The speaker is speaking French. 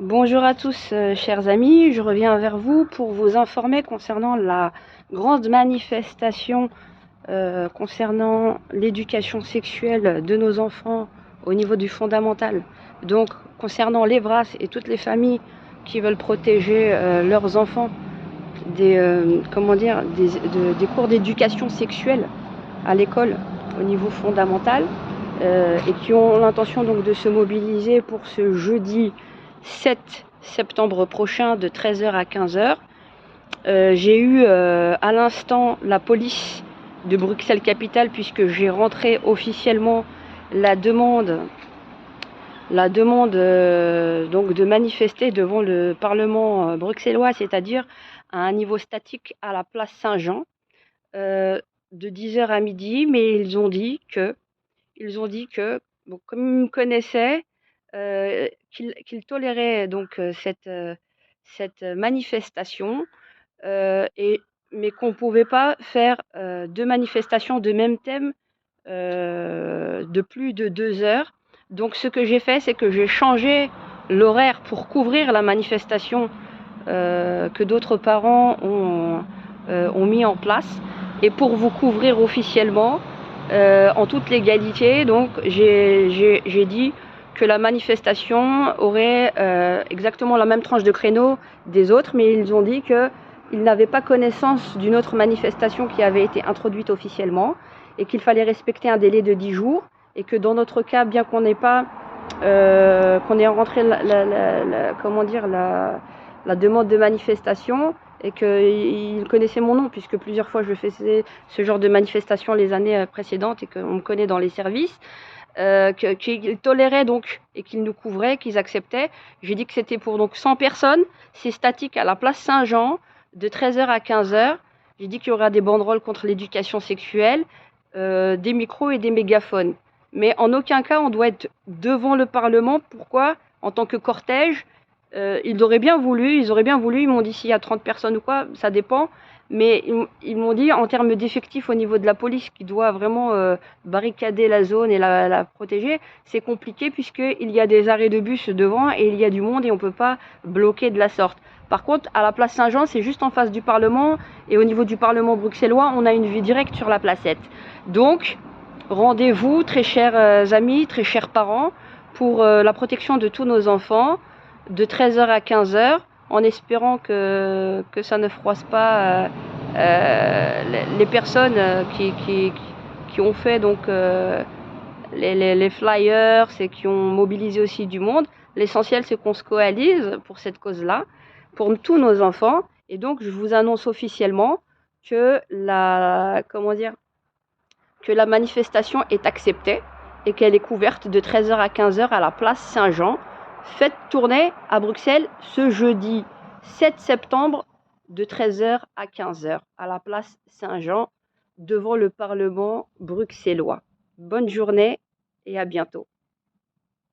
Bonjour à tous, chers amis. Je reviens vers vous pour vous informer concernant la grande manifestation concernant l'éducation sexuelle de nos enfants au niveau du fondamental. Donc, concernant les BRAS et toutes les familles qui veulent protéger leurs enfants des cours d'éducation sexuelle à l'école au niveau fondamental et qui ont l'intention donc de se mobiliser pour ce jeudi 7 septembre prochain de 13h à 15h. J'ai eu à l'instant la police de Bruxelles-Capitale puisque j'ai rentré officiellement la demande donc de manifester devant le Parlement bruxellois, c'est-à-dire à un niveau statique à la place Saint-Jean, de 10h à midi, mais ils ont dit que, bon, comme ils me connaissaient, qu'ils toléraient donc cette manifestation, mais qu'on ne pouvait pas faire deux manifestations de même thème de plus de 2 heures. Donc ce que j'ai fait, c'est que j'ai changé l'horaire pour couvrir la manifestation que d'autres parents ont mis en place et pour vous couvrir officiellement en toute légalité. Donc j'ai dit que la manifestation aurait exactement la même tranche de créneau des autres, mais ils ont dit qu'ils n'avaient pas connaissance d'une autre manifestation qui avait été introduite officiellement et qu'il fallait respecter un délai de 10 jours et que dans notre cas, bien qu'on n'ait pas qu'on ait rentré la demande de manifestation et qu'il connaissait mon nom puisque plusieurs fois je faisais ce genre de manifestation les années précédentes et qu'on me connaît dans les services, qu'ils toléraient donc et qu'ils nous couvraient, qu'ils acceptaient. J'ai dit que c'était pour donc 100 personnes, c'est statique à la place Saint-Jean de 13h à 15h. J'ai dit qu'il y aura des banderoles contre l'éducation sexuelle, des micros et des mégaphones. Mais en aucun cas on doit être devant le Parlement. Pourquoi? En tant que cortège, ils auraient bien voulu, ils m'ont dit s'il y a 30 personnes ou quoi, ça dépend. Mais ils m'ont dit en termes d'effectifs au niveau de la police qui doit vraiment barricader la zone et la protéger, c'est compliqué puisqu'il y a des arrêts de bus devant et il y a du monde et on ne peut pas bloquer de la sorte. Par contre, à la place Saint-Jean, c'est juste en face du Parlement et au niveau du Parlement bruxellois, on a une vue directe sur la placette. Donc, rendez-vous, très chers amis, très chers parents, pour la protection de tous nos enfants, de 13h à 15h, en espérant que ça ne froisse pas les personnes qui ont fait donc les flyers et qui ont mobilisé aussi du monde. L'essentiel, c'est qu'on se coalise pour cette cause-là, pour tous nos enfants. Et donc, je vous annonce officiellement que que la manifestation est acceptée et qu'elle est couverte de 13h à 15h à la place Saint-Jean. Faites tourner à Bruxelles ce jeudi 7 septembre de 13h à 15h à la place Saint-Jean devant le Parlement bruxellois. Bonne journée et à bientôt.